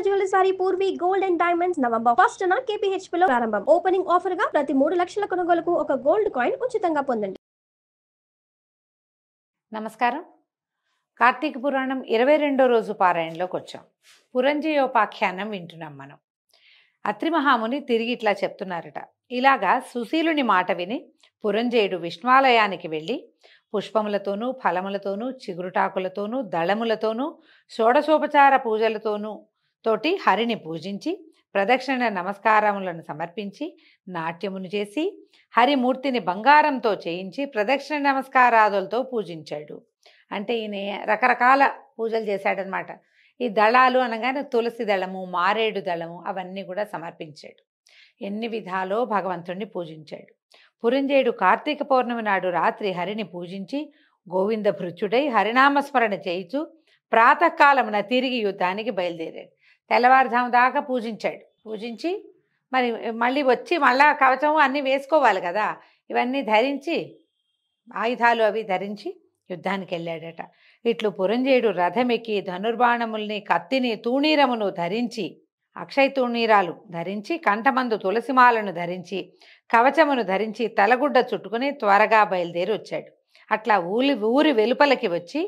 Jewellery sorry Purvi gold and diamonds November 1న KPHP లో ప్రారంభం. ఓపెనింగ్ ఆఫర్ గా ప్రతి 3 లక్షల కొనుగోలుకు ఒక గోల్డ్ కాయిన్ ఉచితంగా పొందండి. నమస్కారం. కార్తీక పురాణం 22వ రోజు పారాయణలోకి వచ్చాం. పురంజయోపాఖ్యానం వింటున్నాం మనం. అత్రి మహాముని తిరిగి ఇట్లా చెప్తున్నారట. ఇలాగా సుశీలుని మాట విని పురంజయుడు విష్ణువాలయానికి వెళ్ళి పుష్పములతోనూ ఫలములతోనూ చిగురుటాకులతోనూ దళములతోనూ షోడశోపచార పూజలతోనూ తోటి హరిని పూజించి ప్రదక్షిణ నమస్కారములను సమర్పించి నాట్యమును చేసి హరిమూర్తిని బంగారంతో చేయించి ప్రదక్షిణ నమస్కారాదులతో పూజించాడు. అంటే ఈయన రకరకాల పూజలు చేశాడనమాట. ఈ దళాలు అనగానే తులసి దళము, మారేడు దళము అవన్నీ కూడా సమర్పించాడు. ఎన్ని విధాలో భగవంతుణ్ణి పూజించాడు. పురంజయుడు కార్తీక పౌర్ణమి నాడు రాత్రి హరిని పూజించి గోవింద భృత్యుడై హరినామస్మరణ చేయిచు ప్రాతకాలమున తిరిగి యుద్ధానికి బయలుదేరాడు. తెల్లవారుజాము దాకా పూజించాడు. పూజించి మళ్ళీ వచ్చి మళ్ళా కవచము అన్నీ వేసుకోవాలి కదా, ఇవన్నీ ధరించి ఆయుధాలు అవి ధరించి యుద్ధానికి వెళ్ళాడట. ఇట్లు పురంజయుడు రథమెక్కి ధనుర్బాణముల్ని, కత్తిని, తూణీరమును ధరించి, అక్షయ తూణీరాలు ధరించి, కంఠమందు తులసిమాలను ధరించి, కవచమును ధరించి, తలగుడ్డ చుట్టుకుని త్వరగా బయలుదేరి వచ్చాడు. అట్లా ఊరి వెలుపలకి వచ్చి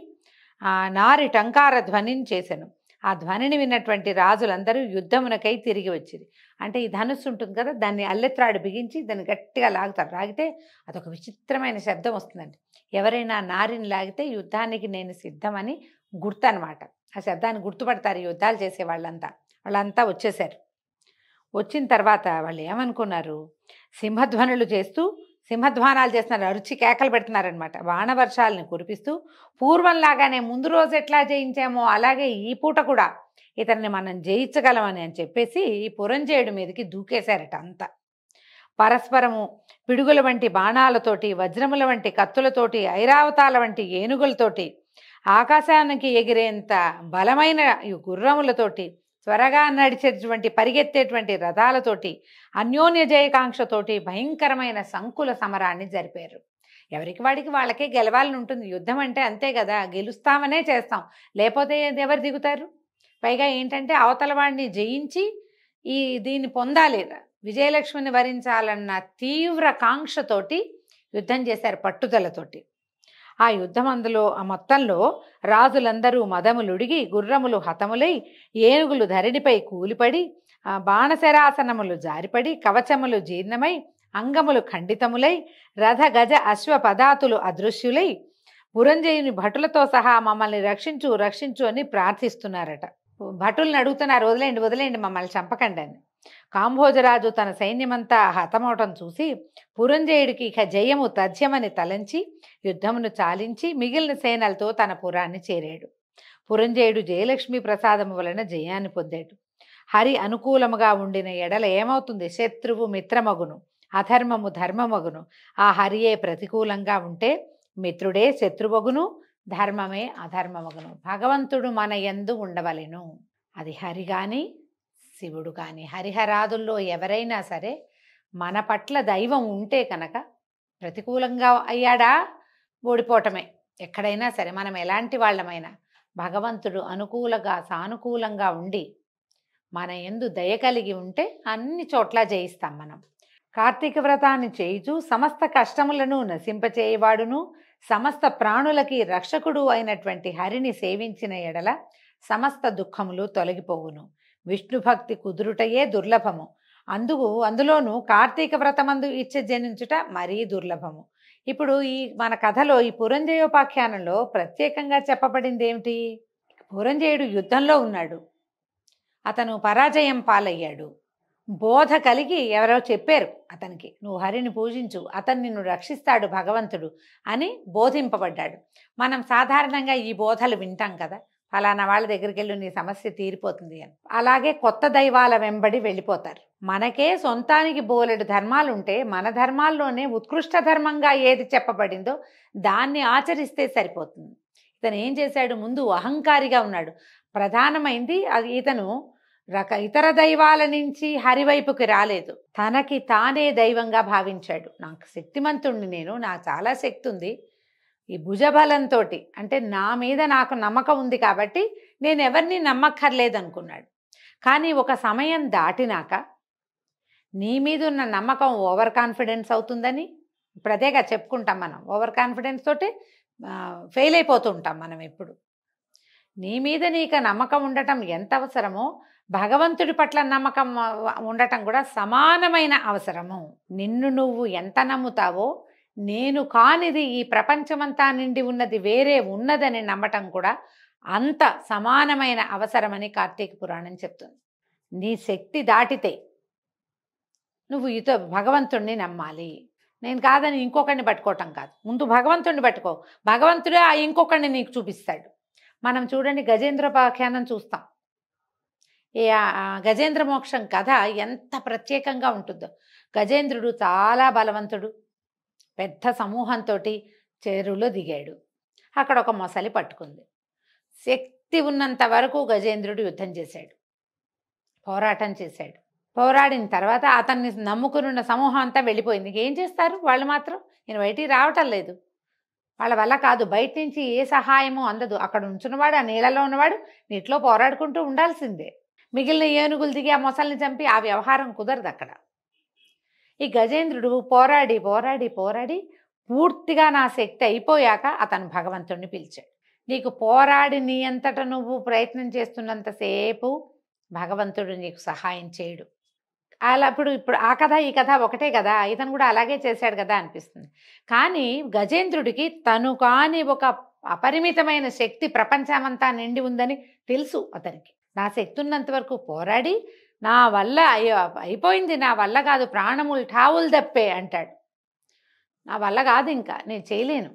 ఆ నారి టంకార ధ్వనిని చేశాను. ఆ ధ్వనిని విన్నటువంటి రాజులందరూ యుద్ధమునకై తిరిగి వచ్చింది. అంటే ఈ ధనుస్సు ఉంటుంది కదా, దాన్ని అల్లెత్రాడు బిగించి దాన్ని గట్టిగా లాగుతారు. లాగితే అదొక విచిత్రమైన శబ్దం వస్తుందండి. ఎవరైనా నారిని లాగితే యుద్ధానికి నేను సిద్ధమని గుర్తు అనమాట. ఆ శబ్దాన్ని గుర్తుపడతారు యుద్ధాలు చేసే వాళ్ళంతా వచ్చేసారు. వచ్చిన తర్వాత వాళ్ళు ఏమనుకున్నారు, సింహధ్వనులు చేస్తూ సింహధ్వానాలు చేస్తున్నారు, అరుచి కేకలు పెడుతున్నారనమాట. బాణవర్షాలని కురిపిస్తూ పూర్వంలాగానే ముందు రోజు ఎట్లా జయించామో అలాగే ఈ పూట కూడా ఇతన్ని మనం జయించగలమని అని చెప్పేసి ఈ పురంజయుడి మీదకి దూకేశారట. అంతా పరస్పరము పిడుగుల వంటి బాణాలతోటి, వజ్రముల వంటి కత్తులతోటి, ఐరావతాల వంటి ఏనుగులతోటి, ఆకాశానికి ఎగిరేంత బలమైన గుర్రములతోటి, త్వరగా నడిచేటువంటి పరిగెత్తేటువంటి రథాలతోటి, అన్యోన్య జయకాంక్షతోటి భయంకరమైన సంకుల సమరాన్ని జరిపారు. ఎవరికి వాడికి వాళ్ళకే గెలవాలని ఉంటుంది. యుద్ధం అంటే అంతే కదా, గెలుస్తామనే చేస్తాం, లేకపోతే ఎవరు దిగుతారు? పైగా ఏంటంటే అవతల వాడిని జయించి దీన్ని పొందాలి, విజయలక్ష్మిని వరించాలన్న తీవ్ర కాంక్షతోటి యుద్ధం చేశారు, పట్టుదలతోటి. ఆ యుద్ధం మొత్తంలో రాజులందరూ మదములుడిగి, గుర్రములు హతములై, ఏనుగులు ధరణిపై కూలిపడి, బాణశరాసనములు జారిపడి, కవచములు జీర్ణమై, అంగములు ఖండితములై, రథ గజ అశ్వ పదాతులు అదృశ్యులై, పురంజయుని భటులతో సహా మమ్మల్ని రక్షించు రక్షించు అని ప్రార్థిస్తున్నారట. భటుల్ని అడుగుతున్నారు, వదిలేయండి మమ్మల్ని చంపకండి అని. కాంభోజరాజు తన సైన్యమంతా హతమవటం చూసి పురంజయుడికి ఇక జయము తథ్యమని తలంచి యుద్ధమును చాలించి మిగిలిన సేనలతో తన పురాన్ని చేరాడు. పురంజయుడు జయలక్ష్మి ప్రసాదము వలన జయాన్ని పొందాడు. హరి అనుకూలముగా ఉండిన ఎడల ఏమవుతుంది? శత్రువు మిత్రమగును, అధర్మము ధర్మమగును. ఆ హరియే ప్రతికూలంగా ఉంటే మిత్రుడే శత్రువగును, ధర్మమే అధర్మమగును. భగవంతుడు మన యందు ఉండవలెను. అది హరి గాని శివుడు కానీ, హరిహరాదుల్లో ఎవరైనా సరే మన పట్ల దైవం ఉంటే కనుక ప్రతికూలంగా అయ్యాడా ఓడిపోవటమే. ఎక్కడైనా సరే మనం ఎలాంటి వాళ్ళమైనా భగవంతుడు అనుకూలంగా సానుకూలంగా ఉండి మన యందు దయ కలిగి ఉంటే అన్ని చోట్ల జయిస్తాం మనం. కార్తీక వ్రతాన్ని చేయుచు సమస్త కష్టములను నశింపచేయవాడును, సమస్త ప్రాణులకి రక్షకుడు అయినటువంటి హరిని సేవించిన ఎడల సమస్త దుఃఖములు తొలగిపోవును. విష్ణు భక్తి కుదురుటయే దుర్లభము. అందులోనూ కార్తీక వ్రతమందు ఇచ్చ జనించుట మరీ దుర్లభము. ఇప్పుడు మన కథలో ఈ పురంజయోపాఖ్యానంలో ప్రత్యేకంగా చెప్పబడింది ఏమిటి? పురంజయుడు యుద్ధంలో ఉన్నాడు, అతను పరాజయం పాలయ్యాడు. బోధ కలిగి ఎవరో చెప్పారు అతనికి, నువ్వు హరిని పూజించు, అతను నిన్ను రక్షిస్తాడు భగవంతుడు అని బోధింపబడ్డాడు. మనం సాధారణంగా ఈ బోధలు వింటాం కదా, ఫలానా వాళ్ళ దగ్గరికి వెళ్ళి నీ సమస్య తీరిపోతుంది అని. అలాగే కొత్త దైవాల వెంబడి వెళ్ళిపోతారు. మనకే సొంతానికి బోలెడు ధర్మాలుంటే మన ధర్మాల్లోనే ఉత్కృష్ట ధర్మంగా ఏది చెప్పబడిందో దాన్ని ఆచరిస్తే సరిపోతుంది. ఇతను ఏం చేశాడు? ముందు అహంకారిగా ఉన్నాడు. ప్రధానమైంది ఇతను ఇతర దైవాల నుంచి హరివైపుకి రాలేదు, తనకి తానే దైవంగా భావించాడు. నాకు శక్తిమంతుణ్ణి నేను, నాకు చాలా శక్తి ఉంది, ఈ భుజబలంతో అంటే నా మీద నాకు నమ్మకం ఉంది కాబట్టి నేను ఎవరిని నమ్మక్కర్లేదనుకున్నాడు. కానీ ఒక సమయం దాటినాక నీ మీద ఉన్న నమ్మకం ఓవర్ కాన్ఫిడెన్స్ అవుతుందని ఇప్పుడు అదేగా చెప్పుకుంటాం మనం. ఓవర్ కాన్ఫిడెన్స్ తోటి ఫెయిల్ అయిపోతూ ఉంటాం మనం ఎప్పుడు. నీ మీద నీకు నమ్మకం ఉండటం ఎంత అవసరమో భగవంతుడి పట్ల నమ్మకం ఉండటం కూడా సమానమైన అవసరము. నిన్ను నువ్వు ఎంత నమ్ముతావో నేను కానిది ఈ ప్రపంచమంతా నిండి ఉన్నది వేరే ఉన్నదని నమ్మటం కూడా అంత సమానమైన అవసరమని కార్తీక పురాణం చెప్తుంది. నీ శక్తి దాటితే నువ్వు భగవంతుణ్ణి నమ్మాలి. నేను కాదని ఇంకొకరిని పట్టుకోవటం కాదు, ముందు భగవంతుడిని పట్టుకో. భగవంతుడే ఆ ఇంకొకరిని నీకు చూపిస్తాడు. మనం చూడండి గజేంద్రోపాఖ్యానం చూస్తాం. గజేంద్ర మోక్షం కథ ఎంత ప్రత్యేకంగా ఉంటుందో. గజేంద్రుడు చాలా బలవంతుడు, పెద్ద సమూహంతో చెరువులో దిగాడు. అక్కడ ఒక మొసలి పట్టుకుంది. శక్తి ఉన్నంత వరకు గజేంద్రుడు యుద్ధం చేశాడు, పోరాటం చేశాడు. పోరాడిన తర్వాత అతన్ని నమ్ముకున్న సమూహం అంతా వెళ్ళిపోయింది. ఏం చేస్తారు వాళ్ళు మాత్రం? నేను బయటికి రావటం లేదు, వాళ్ళ వల్ల కాదు, బయట నుంచి ఏ సహాయమూ అందదు. అక్కడ ఉంచున్నవాడు, ఆ నీళ్ళలో ఉన్నవాడు నీటిలో పోరాడుకుంటూ ఉండాల్సిందే. మిగిలిన ఏనుగులు దిగి ఆ మొసల్ని చంపి ఆ వ్యవహారం కుదరదు అక్కడ. ఈ గజేంద్రుడు పోరాడి పోరాడి పోరాడి పూర్తిగా నా శక్తి అయిపోయాక అతను భగవంతుడిని పిలిచాడు. నీకు పోరాడి నీ అంతటా నువ్వు ప్రయత్నం చేస్తున్నంతసేపు భగవంతుడు నీకు సహాయం చేయడు. అలా ఇప్పుడు ఆ కథ ఈ కథ ఒకటే కదా, ఇతను కూడా అలాగే చేశాడు కదా అనిపిస్తుంది. కానీ గజేంద్రుడికి తను కాని ఒక అపరిమితమైన శక్తి ప్రపంచమంతా నిండి ఉందని తెలుసు. అతనికి నా శక్తి ఉన్నంత వరకు పోరాడి నా వల్ల అయిపోయింది, నా వల్ల కాదు, ప్రాణములు ఠావులు తప్పే అంటాడు. నా వల్ల కాదు, ఇంకా నేను చేయలేను,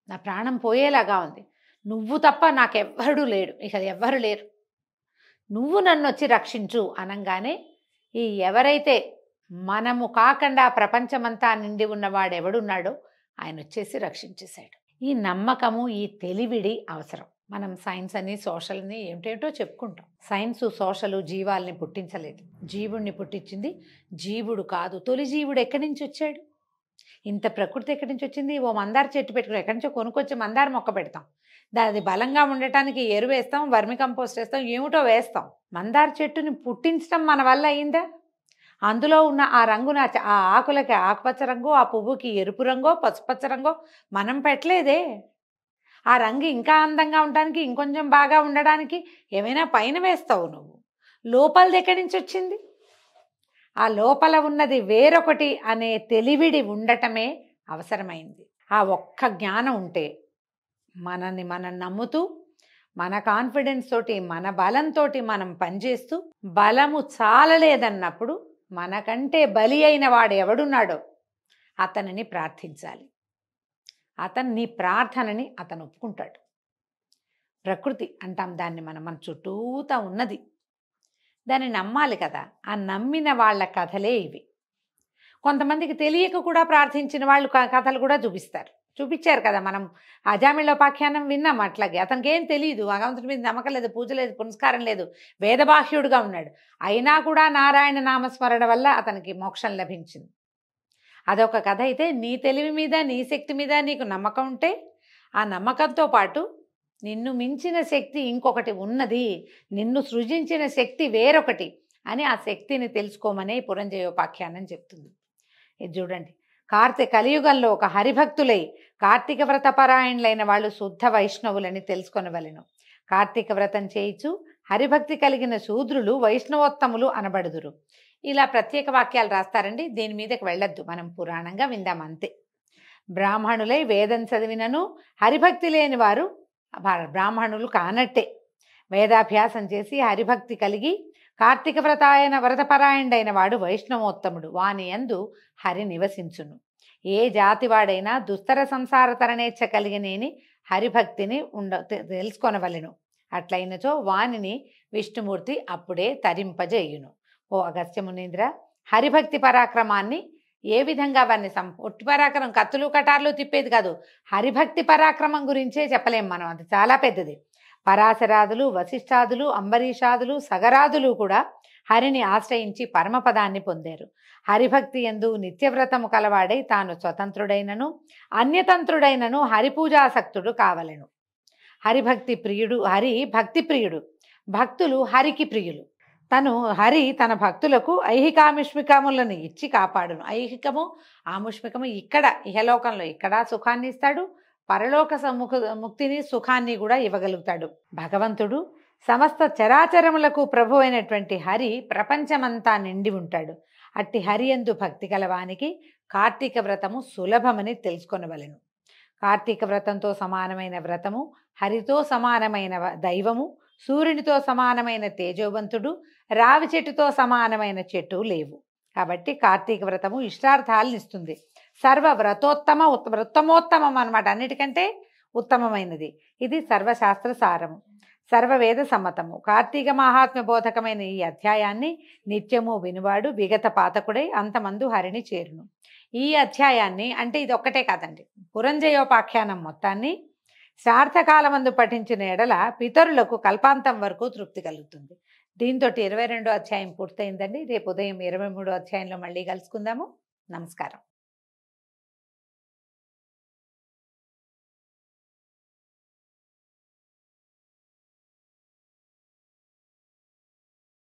నా ప్రాణం పోయేలాగా ఉంది, నువ్వు తప్ప నాకెవ్వరూ లేడు, ఇక ఎవ్వరు లేరు, నువ్వు నన్ను వచ్చి రక్షించు అనగానే ఈ ఎవరైతే మనము కాకుండా ప్రపంచమంతా నిండి ఉన్నవాడెవడున్నాడో ఆయన వచ్చేసి రక్షించేశాడు. ఈ నమ్మకము, ఈ తెలివిడి అవసరం. మనం సైన్స్ అని సోషల్ అని ఏమిటేంటో చెప్పుకుంటాం. సైన్స్ సోషల్ జీవాల్ని పుట్టించలేదు, జీవుడిని పుట్టించింది జీవుడు కాదు. తొలి జీవుడు ఎక్కడి నుంచి వచ్చాడు? ఇంత ప్రకృతి ఎక్కడి నుంచి వచ్చింది? ఓ మందార చెట్టు పెట్టుకుని ఎక్కడి నుంచో కొనుక్కొచ్చి మందార మొక్క పెడతాం, అది బలంగా ఉండటానికి ఎరువు వేస్తాం, వర్మి కంపోస్ట్ వేస్తాం, ఏమిటో వేస్తాం. మందార చెట్టుని పుట్టించడం మన వల్ల అయిందా? అందులో ఉన్న ఆ రంగున, ఆ ఆకులకి ఆకుపచ్చ రంగు, ఆ పువ్వుకి ఎరుపు రంగో పసుపచ్చ రంగో మనం పెట్టలేదే. ఆ రంగు ఇంకా అందంగా ఉండడానికి, ఇంకొంచెం బాగా ఉండడానికి ఏమైనా పైన వేస్తావు నువ్వు. లోపలది ఎక్కడి నుంచి వచ్చింది? ఆ లోపల ఉన్నది వేరొకటి అనే తెలివిడి ఉండటమే అవసరమైంది. ఆ ఒక్క జ్ఞానం ఉంటే మనం నమ్ముతూ మన కాన్ఫిడెన్స్ తోటి మన బలంతో మనం పనిచేస్తూ, బలము చాలలేదన్నప్పుడు మనకంటే బలి అయిన వాడు ఎవడున్నాడో అతనిని ప్రార్థించాలి. అతను నీ ప్రార్థనని అతను ఒప్పుకుంటాడు. ప్రకృతి అంటాం దాన్ని, మన చుట్టూతా ఉన్నది, దాన్ని నమ్మాలి కదా. ఆ నమ్మిన వాళ్ళ కథలే ఇవి. కొంతమందికి తెలియక కూడా ప్రార్థించిన వాళ్ళు కథలు కూడా చూపించారు కదా. మనం అజామిళోపాఖ్యానం విన్నాం. అట్లాగే అతనికి ఏం తెలియదు, భగవంతుడి మీద నమ్మకం లేదు, పూజ లేదు, పునస్కారం లేదు, వేదబాహ్యుడుగా ఉన్నాడు. అయినా కూడా నారాయణ నామస్మరణ వల్ల అతనికి మోక్షం లభించింది. అదొక కథ. అయితే నీ తెలివి మీద, నీ శక్తి మీద నీకు నమ్మకం ఉంటే, ఆ నమ్మకంతో పాటు నిన్ను మించిన శక్తి ఇంకొకటి ఉన్నది, నిన్ను సృజించిన శక్తి వేరొకటి అని ఆ శక్తిని తెలుసుకోమనే పురంజయోపాఖ్యానం చెప్తుంది. ఇది చూడండి, కలియుగంలో ఒక హరిభక్తులై కార్తీక వ్రత పరాయణులైన వాళ్ళు శుద్ధ వైష్ణవులని తెలుసుకొనవలెను. కార్తీక వ్రతం చేయిచు హరిభక్తి కలిగిన శూద్రులు వైష్ణవోత్తములు అనబడుదురు. ఇలా ప్రత్యేక వాక్యాలు రాస్తారండి. దీని మీదకి వెళ్ళొద్దు, మనం పురాణంగా విందాం అంతే. బ్రాహ్మణులై వేదం చదివినను హరిభక్తి లేని వారు బ్రాహ్మణులు కానట్టే. వేదాభ్యాసం చేసి హరిభక్తి కలిగి కార్తీక వ్రతపరాయణుడైన వాడు వైష్ణవోత్తముడు, వాని యందు హరి నివసించును. ఏ జాతివాడైనా దుస్తర సంసార తరణేచ్ఛ కలిగినేని హరిభక్తిని తెలుసుకొనవలెను. అట్లయినచో వానిని విష్ణుమూర్తి అప్పుడే తరింపజేయును. ఓ అగస్త్య మునీంద్ర, హరిభక్తి పరాక్రమాన్ని ఏ విధంగా వారిని ఒట్టి పరాక్రమం కత్తులు కటార్లు తిప్పేది కాదు, హరిభక్తి పరాక్రమం గురించే చెప్పలేం మనం, అది చాలా పెద్దది. పరాశరాదులు, వశిష్ఠాదులు, అంబరీషాదులు, సగరాదులు కూడా హరిని ఆశ్రయించి పరమపదాన్ని పొందారు. హరిభక్తి యందు నిత్యవ్రతము కలవాడై తాను స్వతంత్రుడైనను అన్యతంత్రుడైనను హరిపూజాసక్తుడు కావలెను. హరి భక్తి ప్రియుడు, భక్తులు హరికి ప్రియులు. తను హరి తన భక్తులకు ఐహికాముష్మికములను ఇచ్చి కాపాడును. ఐహికము ఆముష్మికము ఇక్కడ ఇహలోకంలో ఇక్కడ సుఖాన్ని ఇస్తాడు, పరలోక ముక్తిని సుఖాన్ని కూడా ఇవ్వగలుగుతాడు. భగవంతుడు సమస్త చరాచరములకు ప్రభు అయినటువంటి హరి ప్రపంచమంతా నిండి ఉంటాడు. అట్టి హరి యందు భక్తి కలవానికి కార్తీక వ్రతము సులభమని తెలుసుకొనవలెను. కార్తీక వ్రతంతో సమానమైన వ్రతము, హరితో సమానమైన దైవము, సూర్యునితో సమానమైన తేజోవంతుడు, రావి చెట్టుతో సమానమైన చెట్టు లేవు. కాబట్టి కార్తీక వ్రతము ఇష్టార్థాలను ఇస్తుంది. సర్వ వ్రతోత్తమోత్తమం అన్నమాట, అన్నిటికంటే ఉత్తమమైనది. ఇది సర్వశాస్త్ర సారము, సర్వవేద సమ్మతము. కార్తీక మహాత్మ్య బోధకమైన ఈ అధ్యాయాన్ని నిత్యము వినువాడు విగత పాతకుడై అంతమందు హరిని చేరును. ఈ అధ్యాయాన్ని అంటే ఇది ఒక్కటే కాదండి, పురంజయోపాఖ్యానం మొత్తాన్ని శ్రార్థకాలమందు పఠించిన ఎడల పితరులకు కల్పాంతం వరకు తృప్తి కలుగుతుంది. దీంతో 22వ అధ్యాయం పూర్తయిందండి. రేపు ఉదయం 23వ అధ్యాయంలో మళ్ళీ కలుసుకుందాము. నమస్కారం.